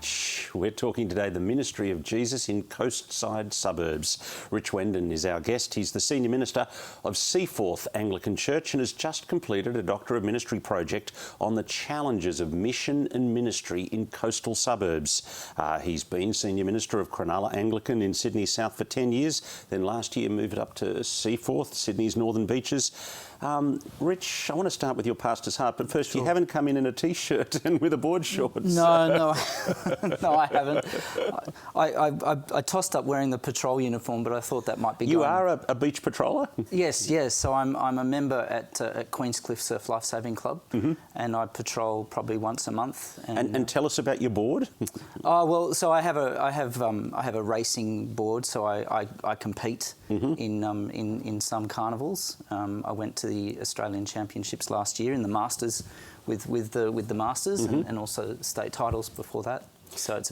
Reach. We're talking today the ministry of Jesus in coastside suburbs. Rich Wenden is our guest. He's the Senior Minister of Seaforth Anglican Church and has just completed a Doctor of Ministry project on the challenges of mission and ministry in coastal suburbs. He's been Senior Minister of Cronulla Anglican in Sydney South for 10 years, then last year moved up to Seaforth, Sydney's northern beaches. Rich, I want to start with your pastor's heart, but first, you haven't come in a T-shirt and with a board shorts. No, I haven't. I tossed up wearing the patrol uniform, but I thought that might be. You are a beach patroller? Yes. So I'm a member at Queenscliff Surf Lifesaving Club, and I patrol probably once a month. And tell us about your board. So I have a racing board, so I compete in some carnivals. I went to the Australian Championships last year in the Masters with the Masters and also state titles before that. So that's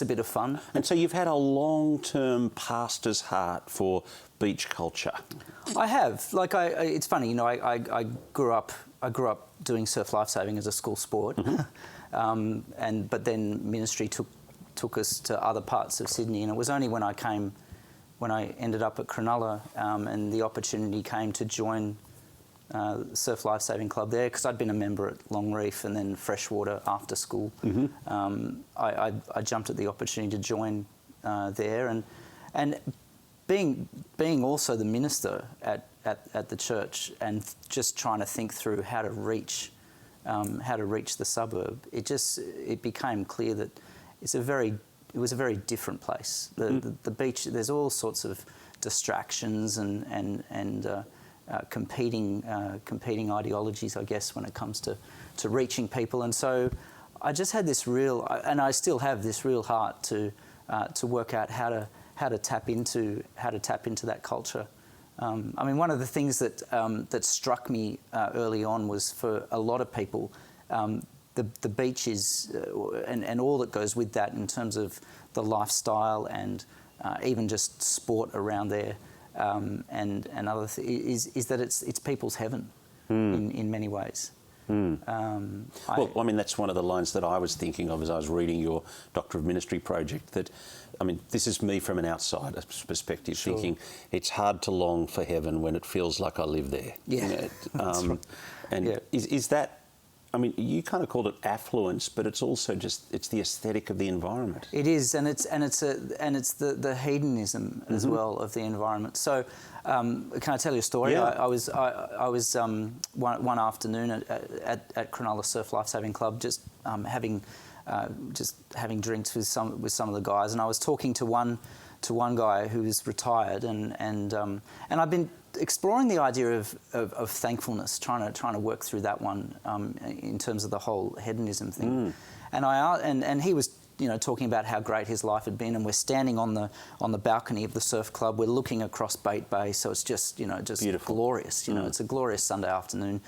a bit of fun. And so you've had a long-term pastor's heart for beach culture. I have. It's funny, I grew up doing surf lifesaving as a school sport, but then ministry took us to other parts of Sydney, and it was only when I ended up at Cronulla and the opportunity came to join Surf Lifesaving Club there, because I'd been a member at Long Reef and then Freshwater after school. I jumped at the opportunity to join there, and being also the minister at the church and just trying to think through how to reach the suburb, it became clear that it was a very different place. The beach, there's all sorts of distractions and competing ideologies, I guess, when it comes to reaching people. And so I just had this real, and I still have this real heart to work out how to tap into that culture. One of the things that struck me early on was, for a lot of people, the beach is, and all that goes with that in terms of the lifestyle and even just sport around there, and other is that it's people's heaven in many ways. That's one of the lines that I was thinking of as I was reading your Doctor of Ministry project. That, this is me from an outsider's perspective, thinking it's hard to long for heaven when it feels like I live there. Yeah, that's right. And is that? You kind of called it affluence, but it's also it's the aesthetic of the environment. It is, and it's the hedonism as well of the environment. So, can I tell you a story? Yeah. I was one afternoon at Cronulla Surf Lifesaving Club, just having drinks with some of the guys, and I was talking to one guy who was retired, and I've been exploring the idea of thankfulness, trying to work through that one in terms of the whole hedonism thing. And he was talking about how great his life had been, and we're standing on the balcony of the surf club. We're looking across Bait Bay, so it's just beautiful, glorious. It's a glorious Sunday afternoon.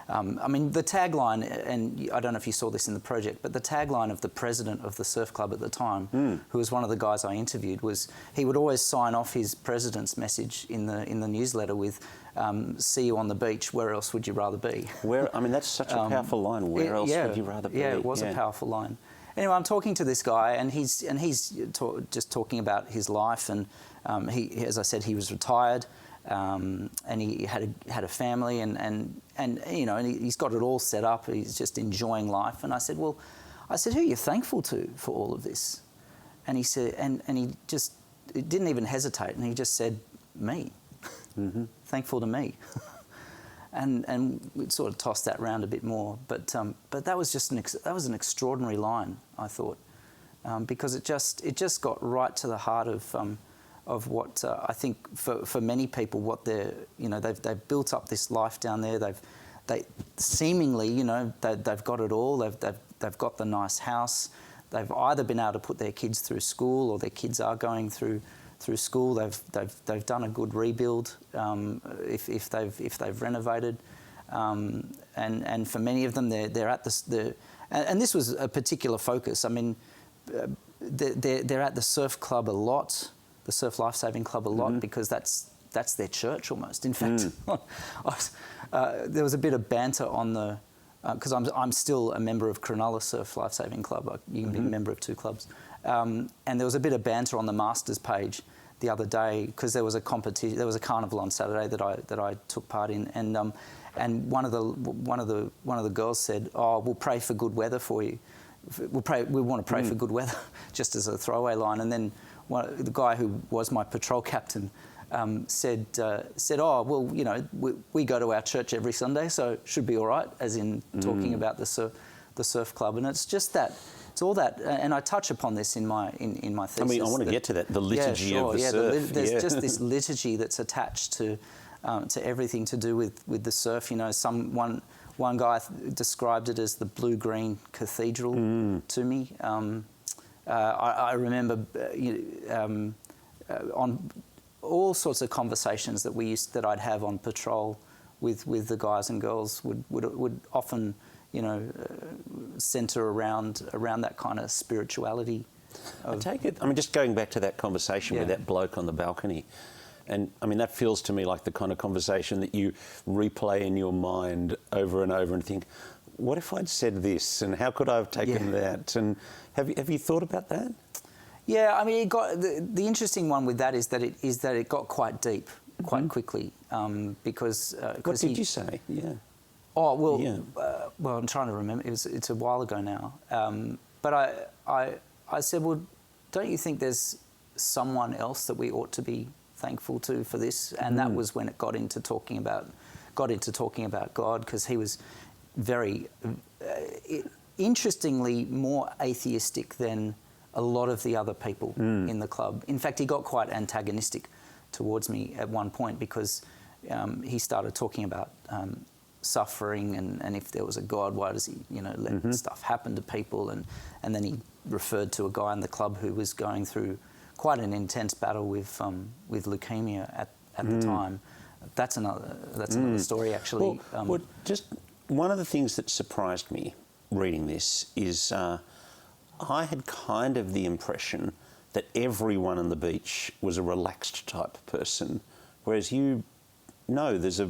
The tagline, and I don't know if you saw this in the project, but the tagline of the president of the surf club at the time, who was one of the guys I interviewed, was he would always sign off his president's message in the newsletter with "See you on the beach. Where else would you rather be?" That's such a powerful line. Where else would you rather be? Yeah, it was a powerful line. Anyway, I'm talking to this guy, and he's just talking about his life, and he, as I said, he was retired. And he had a family, and he's got it all set up. He's just enjoying life. And I said, who are you thankful to for all of this? And he said, and he just didn't even hesitate, and he just said, me, thankful to me. and we sort of tossed that around a bit more, but that was just an extraordinary line, I thought, because it just got right to the heart of what I think for many people, what they've built up this life down there. They seemingly they've got it all. They've got the nice house. They've either been able to put their kids through school, or their kids are going through school. They've done a good rebuild if they've renovated, and for many of them they're at and this was a particular focus. They're at the surf club a lot. The Surf Lifesaving Club a lot, because that's their church almost. In fact, there was a bit of banter on the because I'm still a member of Cronulla Surf Lifesaving Club. You can be a member of 2 clubs. And there was a bit of banter on the Masters page the other day because there was a competition. There was a carnival on Saturday that I took part in, and one of the girls said, "Oh, we'll pray for good weather for you. We want to pray for good weather," just as a throwaway line. And then the guy who was my patrol captain said, "Oh, well, you know, we go to our church every Sunday, so it should be all right," as in talking about the surf club. And it's just that. It's all that, and I touch upon this in my thesis. I mean, I want to get to that, the liturgy of the surf. There's just this liturgy that's attached to everything to do with the surf. You know, one guy described it as the blue-green cathedral to me. I remember on all sorts of conversations that I'd have on patrol with the guys and girls would often, you know, centre around that kind of spirituality. I take it, I mean, just going back to that conversation with that bloke on the balcony, and I mean, that feels to me like the kind of conversation that you replay in your mind over and over and think, what if I'd said this, and how could I have taken that? And have you thought about that? Yeah, I mean, it got the interesting one with that is that it got quite deep quite quickly because what did you say? Yeah. Oh well, well, I'm trying to remember. It's a while ago now. But I said, well, don't you think there's someone else that we ought to be thankful to for this? And that was when it got into talking about God, because he was very interestingly more atheistic than a lot of the other people in the club. In fact, he got quite antagonistic towards me at one point because he started talking about suffering and if there was a God, why does he, you know, let stuff happen to people? And then he referred to a guy in the club who was going through quite an intense battle with leukemia at the time. That's another story, actually. Well, just one of the things that surprised me reading this is I had kind of the impression that everyone on the beach was a relaxed type person, whereas there's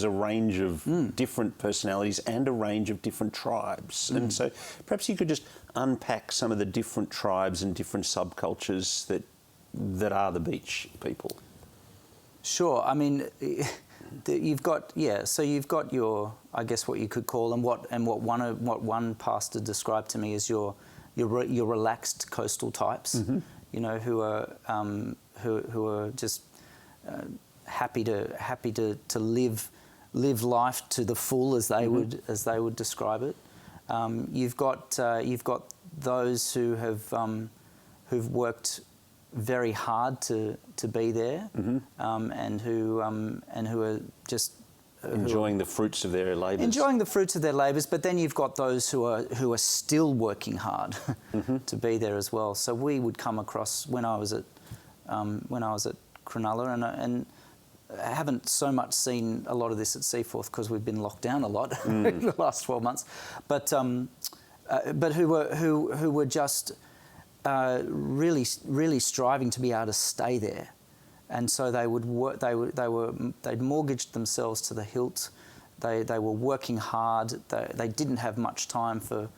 a range of different personalities and a range of different tribes. And so perhaps you could just unpack some of the different tribes and different subcultures that are the beach people. Sure. I mean, you've got your, I guess, what you could call, and what one pastor described to me as your relaxed coastal types. You know, who are just happy to live life to the full, as they would describe it. You've got those who've worked very hard to be there, and who are just enjoying the fruits of their labours. Enjoying the fruits of their labours, but then you've got those who are still working hard to be there as well. So we would come across when I was at Cronulla, and I haven't so much seen a lot of this at Seaforth because we've been locked down a lot in the last 12 months. But who were just really striving to be able to stay there. And so they would work. They'd mortgaged themselves to the hilt. They were working hard. They didn't have much time for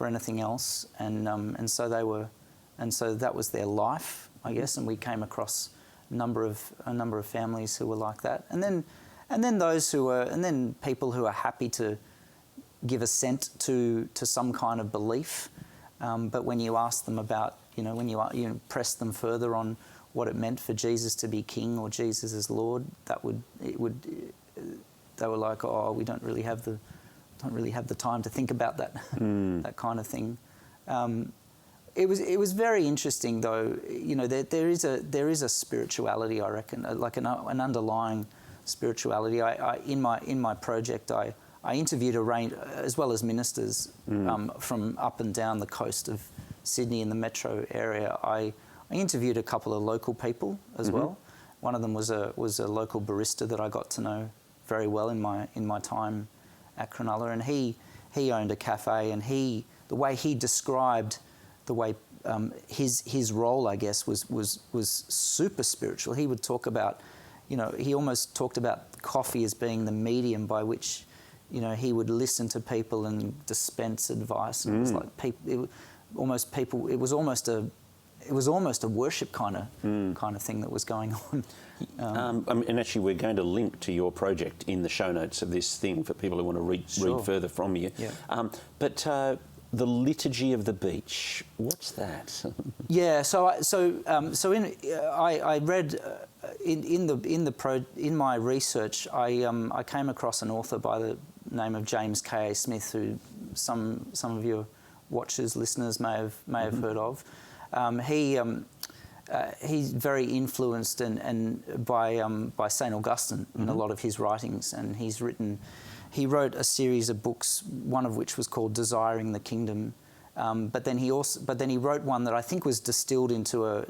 anything else. And so that was their life, I guess. And we came across a number of families who were like that. And then people who are happy to give assent to some kind of belief. But when you ask them about, when you press them further on what it meant for Jesus to be King or Jesus as Lord, they were like, oh, we don't really have the time to think about that that kind of thing. It was very interesting, though. There is a spirituality, I reckon, like an underlying spirituality. In my project, I interviewed a range, as well as ministers from up and down the coast of Sydney and the metro area. I interviewed a couple of local people as well. One of them was a local barista that I got to know very well in my time at Cronulla, and he owned a cafe, and the way he described the way his role, I guess, was super spiritual. He would talk about, he almost talked about coffee as being the medium by which you know, he would listen to people and dispense advice, and it was like it was almost a worship kind of thing that was going on. And actually, we're going to link to your project in the show notes of this thing for people who want to read further from you. Yeah. But the Liturgy of the Beach, what's that? Yeah. I read in my research, I came across an author by the name of James K.A. Smith, who some of your watchers, listeners may have heard of. He's very influenced by St. Augustine in a lot of his writings, and he wrote a series of books, one of which was called Desiring the Kingdom. But then he wrote one that I think was distilled into a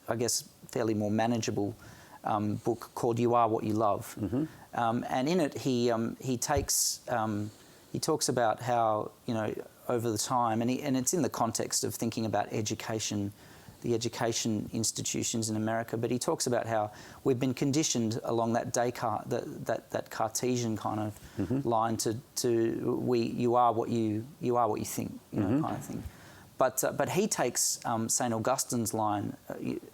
I guess fairly more manageable book called You Are What You Love. And in it he talks about how, you know, over the time, and it's in the context of thinking about education, the education institutions in America, but he talks about how we've been conditioned along that Descartes, that Cartesian kind of line you are what you think, you know, kind of thing. But he takes St. Augustine's line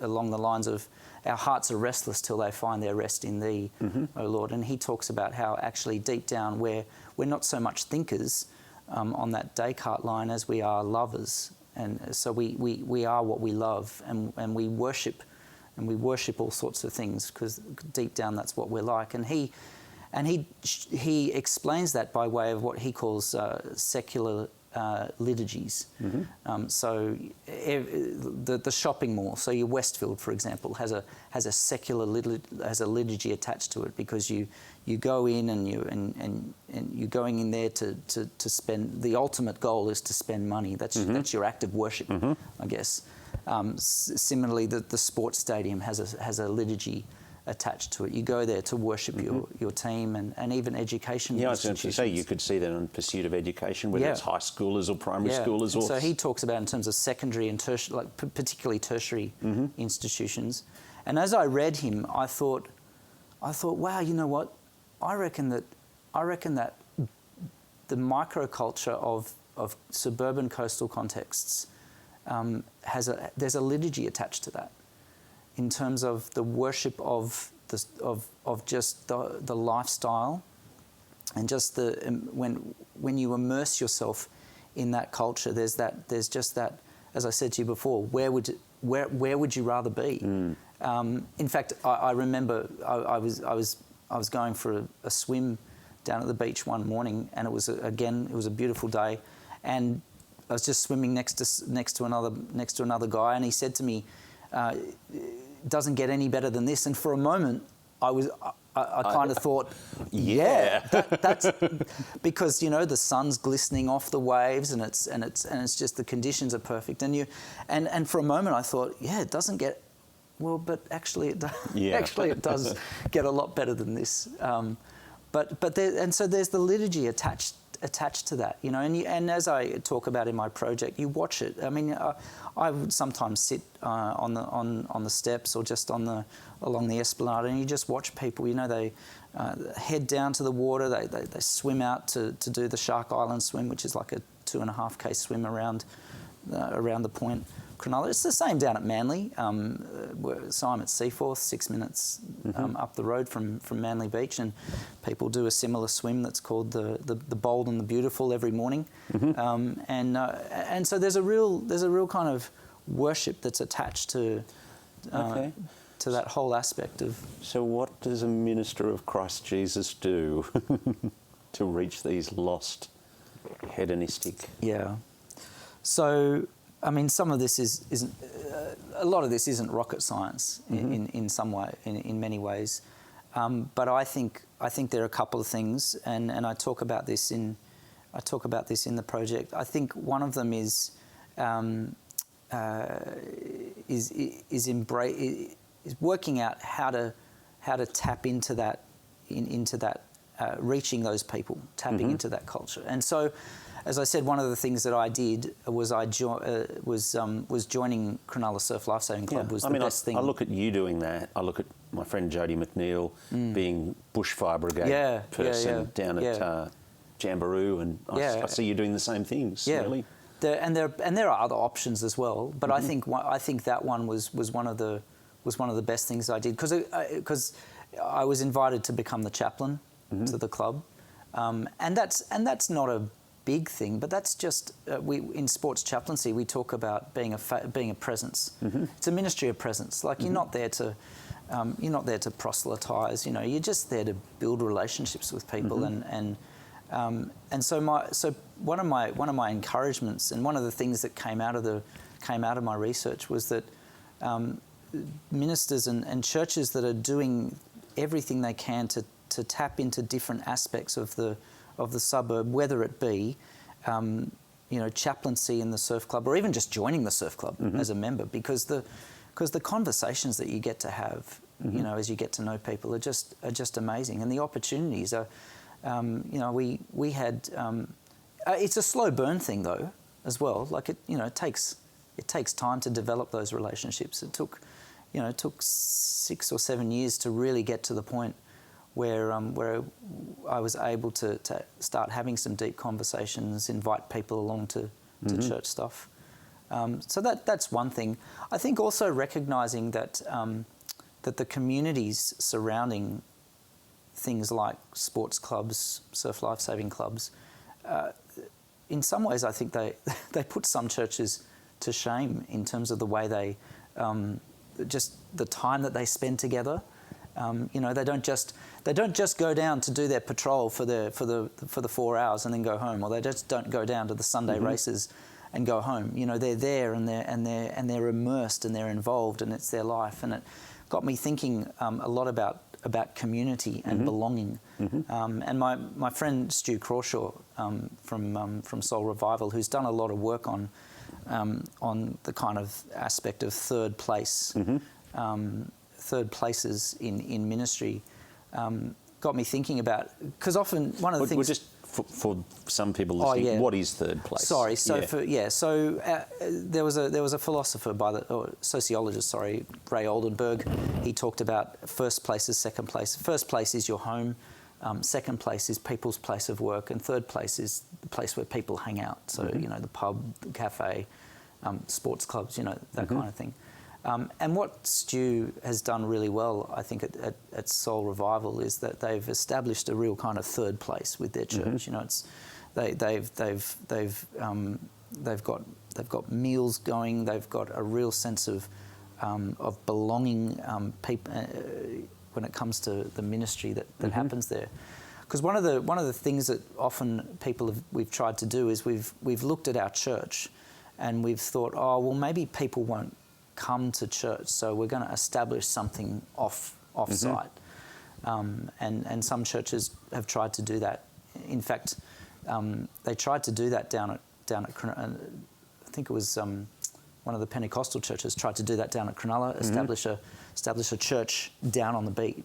along the lines of our hearts are restless till they find their rest in Thee, O Lord, and he talks about how actually deep down we're not so much thinkers on that Descartes line as we are lovers, and so we are what we love, and we worship all sorts of things because deep down that's what we're like, and he explains that by way of what he calls secular liturgies. So the shopping mall, so your Westfield, for example, has a secular liturgy attached to it, because you go in and you're going in there to spend. The ultimate goal is to spend money. That's your act of worship, I guess. Similarly, the sports stadium has a liturgy attached to it. You go there to worship your team, and even education. Yeah, I was going to say, you could see that on Pursuit of Education, whether it's high schoolers or primary schoolers. So he talks about in terms of secondary and tertiary, like particularly tertiary institutions. And as I read him, I thought, wow, you know what? I reckon that the microculture of suburban coastal contexts there's a liturgy attached to that, in terms of the worship of just the lifestyle, and just when you immerse yourself in that culture, there's just that, as I said to you before, where would you rather be? In fact, I remember I was going for a swim down at the beach one morning, and it was a beautiful day, and I was just swimming next to another guy, and he said to me, doesn't get any better than this. And for a moment, I kind of thought, that's because, you know, the sun's glistening off the waves, and it's just the conditions are perfect. And for a moment, I thought, it doesn't get well, but actually it does. Actually, it does get a lot better than this. So there's the liturgy attached to that, you know, and as I talk about in my project, you watch it. I mean, I would sometimes sit on the steps or just along the esplanade, and you just watch people. You know, they head down to the water. They swim out to do the Shark Island swim, which is like a 2.5K swim around the point. It's the same down at Manly. So I'm at Seaforth, 6 minutes up the road from Manly Beach, and people do a similar swim that's called the Bold and the Beautiful every morning. And so there's a real kind of worship that's attached to that whole aspect of. So what does a minister of Christ Jesus do to reach these lost, hedonistic? Yeah. So, I mean, some of this isn't a lot of this isn't rocket science in some way, in many ways, but I think there are a couple of things, and I talk about this in the project. I think one of them is working out how to tap into that reaching those people, tapping into that culture, and so. as I said, one of the things that I did was was joining Cronulla Surf Lifesaving Club was the best thing. I look at you doing that. I look at my friend Jodie McNeil being bushfire brigade person down at Jamboree, and I see you doing the same things. Yeah. Really. And there are other options as well, but I think that one was one of the best things I did because I was invited to become the chaplain to the club, and that's not a big thing, but that's just in sports chaplaincy we talk about being a presence. It's a ministry of presence. Like you're not there to proselytise. You're just there to build relationships with people and so one of my encouragements and one of the things that came out of my research was that ministers and churches that are doing everything they can to tap into different aspects of the suburb, whether it be chaplaincy in the surf club or even just joining the surf club as a member, because the conversations that you get to have as you get to know people are just amazing, and the opportunities are. We had. It's a slow burn thing though, as well. Like it takes time to develop those relationships. It took 6 or 7 years to really get to the point where I was able to start having some deep conversations, invite people along to church stuff. So that's one thing. I think also recognising that that the communities surrounding things like sports clubs, surf lifesaving clubs, in some ways I think they put some churches to shame in terms of the way they just the time that they spend together. They don't just go down to do their patrol for the 4 hours and then go home, or they just don't go down to the Sunday races and go home. They're there and they're immersed and they're involved, and it's their life. And it got me thinking a lot about community and belonging. And my friend Stu Crawshaw from Soul Revival, who's done a lot of work on the kind of aspect of third place, third places in ministry, got me thinking about, because often one of the things... We're just for some people listening, what is third place? Sorry, there was a philosopher sociologist, Ray Oldenburg. He talked about first place is second place. First place is your home, second place is people's place of work, and third place is the place where people hang out. So the pub, the cafe, sports clubs, that kind of thing. And what Stu has done really well, I think, at Soul Revival is that they've established a real kind of third place with their church. They've got meals going. They've got a real sense of belonging. When it comes to the ministry that happens there, because one of the things that often we've tried to do is we've looked at our church, and we've thought, maybe people won't come to church, so we're going to establish something off-site. And some churches have tried to do that. In fact, they tried to do that down at I think it was one of the Pentecostal churches tried to do that down at Cronulla, establish a church down on the beach.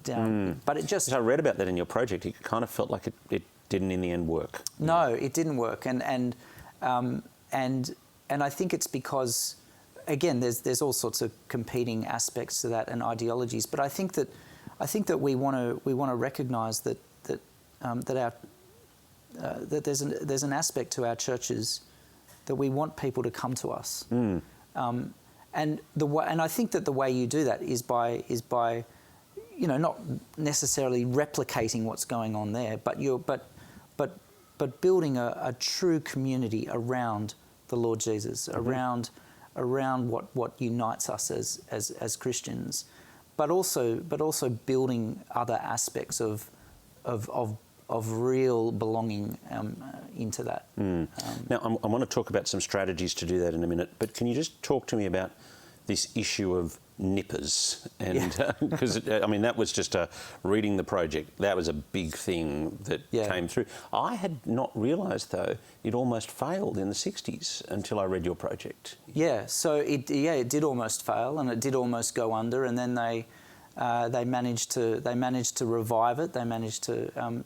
But it just... I read about that in your project. It kind of felt like it didn't in the end work. No, it didn't work, and I think it's because, again, there's all sorts of competing aspects to that and ideologies. But I think that we want to recognise that there's an aspect to our churches that we want people to come to us. And I think that the way you do that is by not necessarily replicating what's going on there, but building a true community around the Lord Jesus, around what unites us as Christians, but also building other aspects of real belonging into that. Now, I want to talk about some strategies to do that in a minute, but can you just talk to me about this issue of nippers? And because that was just reading the project. That was a big thing that came through. I had not realised though it almost failed in the 60s until I read your project. Yeah, so it did almost fail, and it did almost go under, and then they managed to revive it. They managed to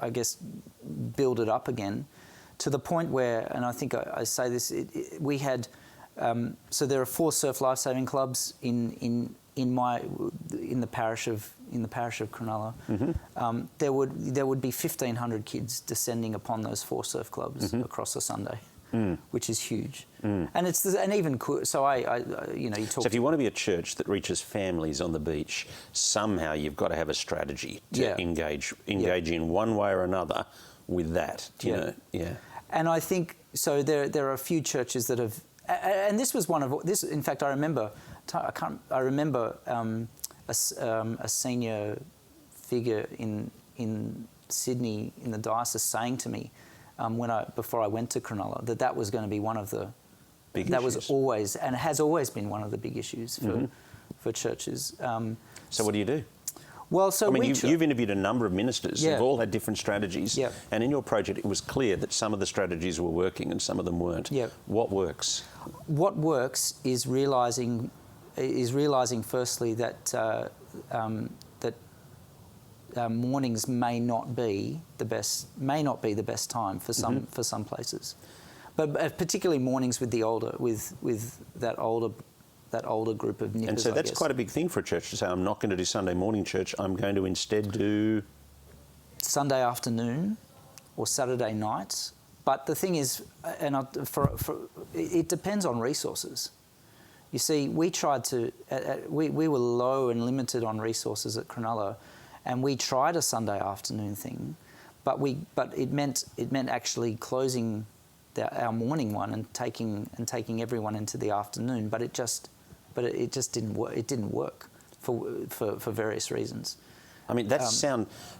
I guess build it up again. to the point where, and I think I say this, we had, so there are 4 surf lifesaving clubs in the parish of Cronulla. There would be 1,500 kids descending upon those 4 surf clubs across a Sunday, which is huge. And it's and even so. You talk. So if you want to be a church that reaches families on the beach, somehow you've got to have a strategy to engage in one way or another with that. Do you know? Yeah. And I think so. There are a few churches that have, and this was one of this. In fact, I remember. I remember a senior figure in Sydney in the diocese saying to me before I went to Cronulla that was going to be one of the big that issues. Was always and has always been one of the big issues for churches. So what do you do? Well, so you've interviewed a number of ministers who've all had different strategies, and in your project it was clear that some of the strategies were working and some of them weren't. What works? What works is realising firstly that mornings may not be the best time for some places, but particularly mornings with that older group of nippers. And so that's quite a big thing for a church to say, I'm not going to do Sunday morning church, I'm going to instead do Sunday afternoon or Saturday night. But the thing is, it depends on resources. You see, we tried to, we were low and limited on resources at Cronulla, and we tried a Sunday afternoon thing, but it meant actually closing our morning one and taking everyone into the afternoon. But it just didn't work. It didn't work for various reasons. I mean,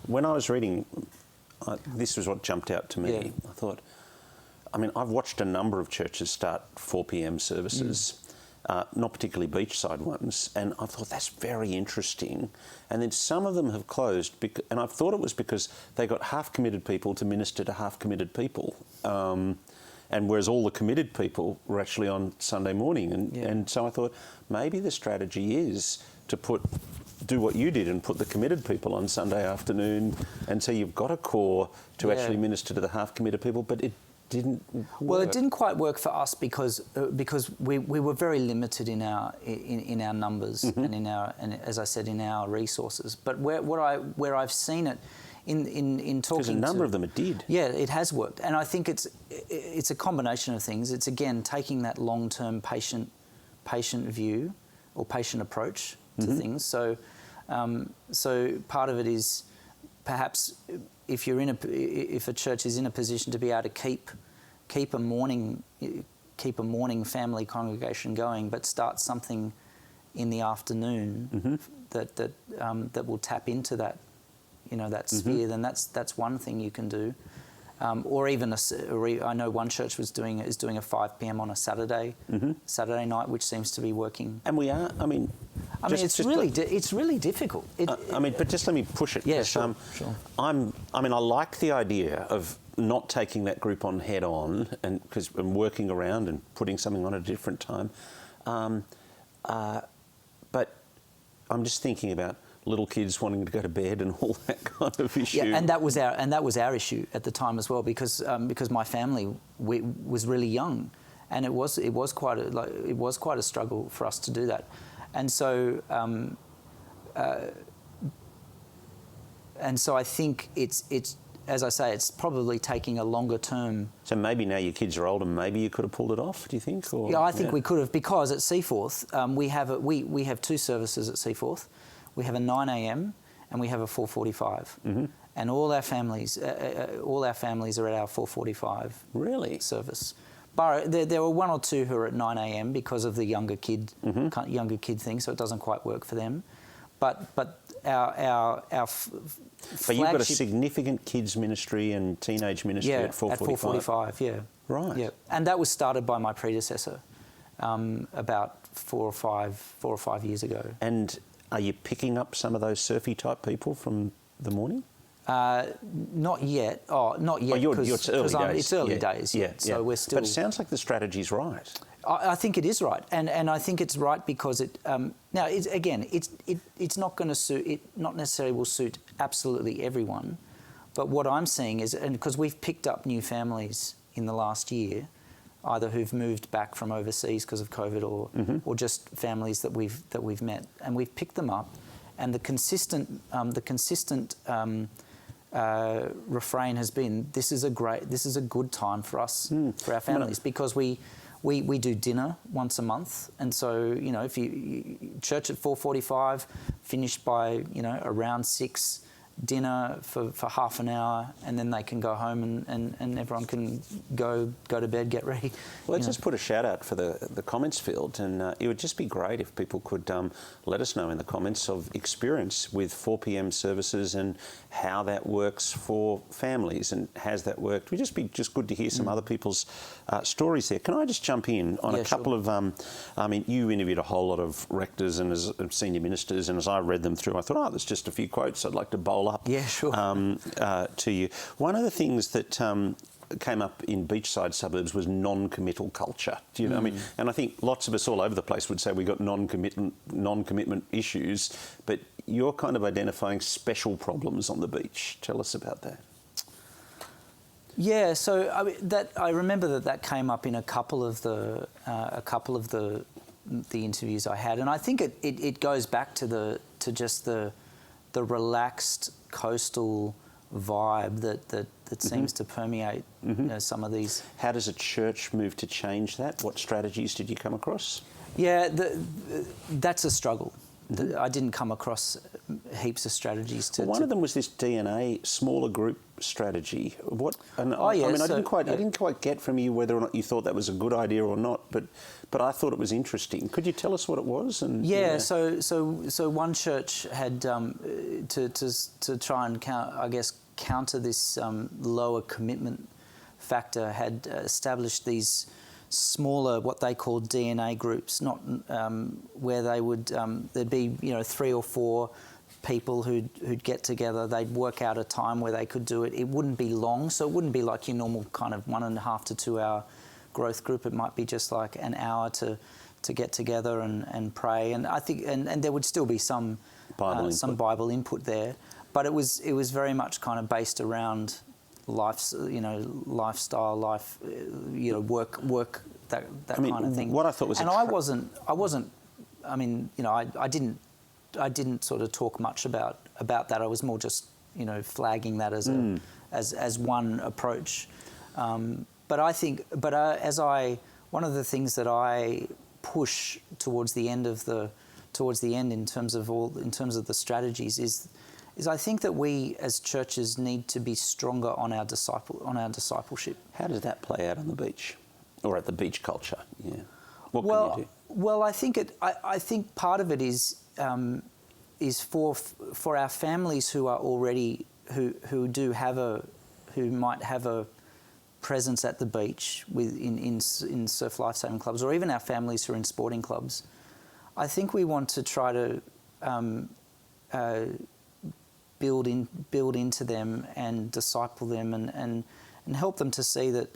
when I was reading, this was what jumped out to me. I thought, I've watched a number of churches start 4 p.m. services. Not particularly beachside ones, and I thought that's very interesting. And then some of them have closed, and I thought it was because they got half-committed people to minister to half-committed people, and whereas all the committed people were actually on Sunday morning. And so I thought maybe the strategy is to do what you did and put the committed people on Sunday afternoon, and so you've got a core to actually minister to the half-committed people, but it didn't work. Well, it didn't quite work for us because we were very limited in our numbers and as I said, in our resources. But where I've seen it in talking to... Because a number of them it did. Yeah, it has worked, and I think it's a combination of things. It's again taking that long-term patient view or patient approach to things. So part of it is perhaps if a church is in a position to be able to keep a morning family congregation going, but start something in the afternoon that will tap into that sphere, then that's one thing you can do. Or even I know one church is doing a 5 p.m. on a Saturday night, which seems to be working. And we are. It's really difficult. But just let me push it. Yeah, sure. I like the idea of not taking that group on head on, and because I'm working around and putting something on at a different time. But I'm just thinking about little kids wanting to go to bed and all that kind of issue. Yeah, and that was our issue at the time as well, because my family was really young, and it was quite a struggle for us to do that, and so I think it's as I say, it's probably taking a longer term. So maybe now your kids are older, maybe you could have pulled it off. Do you think? Or, I think we could have, because at Seaforth we have 2 services at Seaforth. We have a 9 a.m. and we have a 4:45, and all our families are at our 4:45 service. But there were 1 or 2 who are at 9 a.m. because of the younger kid thing, so it doesn't quite work for them. But our But you've got a significant kids ministry and teenage ministry at 4:45. At 4:45, yeah. Right. Yeah, and that was started by my predecessor about 4 or 5 years ago. And are you picking up some of those surfy type people from the morning? Not yet. Not yet. It's early days. It's early days. Yeah. So we're still. But it sounds like the strategy's right. I think it is right, and I think it's right because it. Now, it's not going to suit. It not necessarily will suit absolutely everyone, but what I'm seeing is, and because we've picked up new families in the last year, either who've moved back from overseas because of COVID or just families that we've met, and we've picked them up, and the consistent refrain has been, this is a good time for us, for our families, because we do dinner once a month, and so if you church at 4:45, finished by around 6. Dinner for half an hour, and then they can go home and everyone can go to bed, get ready. Well, let's just put a shout out for the comments field, and it would just be great if people could let us know in the comments of experience with 4 p.m. services and how that works for families, and has that worked. It would just be good to hear some other people's stories there. Can I just jump in on a couple of, you interviewed a whole lot of rectors and as senior ministers, and as I read them through, I thought, there's just a few quotes I'd like to bowl up to you. One of the things that came up in beachside suburbs was non-committal culture. Do you know? I mean, and I think lots of us all over the place would say we got non-commitment issues, but you're kind of identifying special problems on the beach. Tell us about that. Yeah, so I remember that came up in a couple of the interviews I had, and I think it goes back to just the relaxed coastal vibe that seems to permeate some of these. How does a church move to change that? What strategies did you come across? Yeah, that's a struggle. I didn't come across heaps of strategies to. Well, one of them was this DNA smaller group strategy. What? And I didn't quite get from you whether or not you thought that was a good idea or not, but I thought it was interesting. Could you tell us what it was? And so one church had to try and counter this lower commitment factor, had established these smaller, what they call DNA groups, not where they would there'd be 3 or 4 people who'd get together. They'd work out a time where they could do it. It wouldn't be long, so it wouldn't be like your normal kind of 1.5 to 2 hour growth group. It might be just like an hour to get together and pray. And I think and there would still be some Bible input there, but it was very much kind of based around lifestyle, work, that kind of thing. What I thought was, and I wasn't. I mean, I didn't sort of talk much about that. I was more just flagging that as one approach. But I think, one of the things that I push towards the end in terms of the strategies is I think that we as churches need to be stronger on our discipleship. How does that play out on the beach, or at the beach culture? Yeah. What can you do? Well, I think part of it is for our families who are already who might have a presence at the beach in surf lifesaving clubs, or even our families who are in sporting clubs. I think we want to try to build into them and disciple them and help them to see that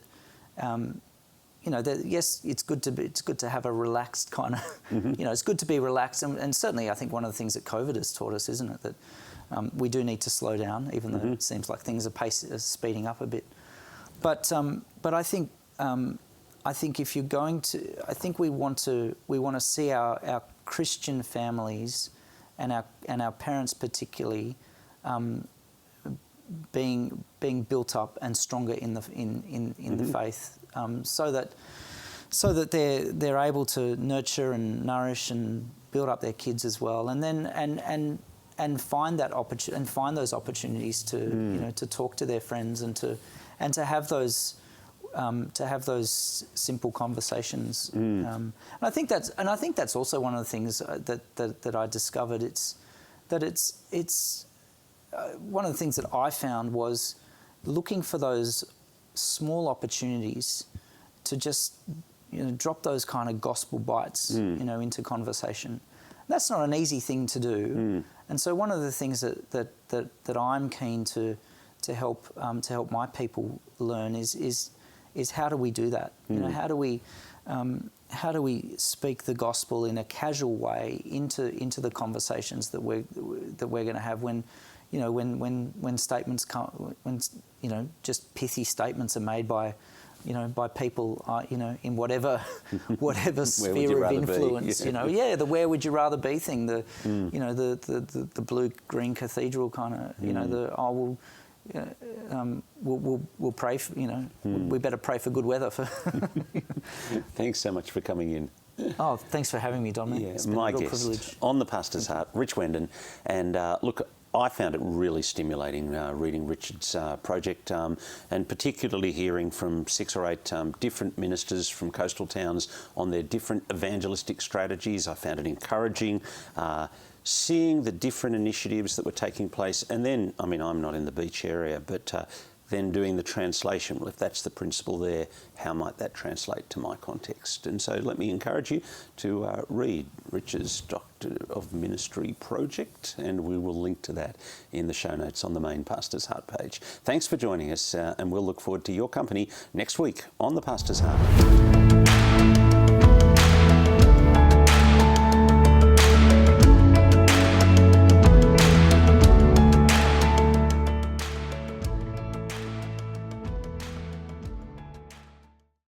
that yes, it's good to have a relaxed kind of it's good to be relaxed, and certainly I think one of the things that COVID has taught us, isn't it, that we do need to slow down, even though it seems like things are speeding up a bit. But I think if you're going to, I think we want to see our Christian families and our parents particularly being built up and stronger in the faith, so that they're able to nurture and nourish and build up their kids as well, and then and find those opportunities to to talk to their friends and to have those simple conversations. And I think that's also one of the things that I discovered. It's one of the things that I found was looking for those small opportunities to just drop those kind of gospel bites into conversation. That's not an easy thing to do. And so one of the things that I'm keen to help my people learn is how do we do that? How do we speak the gospel in a casual way into the conversations that we're going to have when statements come, when just pithy statements are made by by people, in whatever sphere of rather influence. be? The where would you rather be thing. The the blue-green cathedral kind of. We'll pray for. We better pray for good weather. Thanks so much for coming in. Oh, thanks for having me, Dominic. It's been a real privilege. On the Pastor's Heart, Rich Wenden, and look, I found it really stimulating reading Richard's project, and particularly hearing from 6 or 8 different ministers from coastal towns on their different evangelistic strategies. I found it encouraging. Seeing the different initiatives that were taking place, and then, I'm not in the beach area, but then doing the translation. Well, if that's the principle there, how might that translate to my context? And so let me encourage you to read Richard's Doctor of Ministry project, and we will link to that in the show notes on the main Pastor's Heart page. Thanks for joining us, and we'll look forward to your company next week on the Pastor's Heart.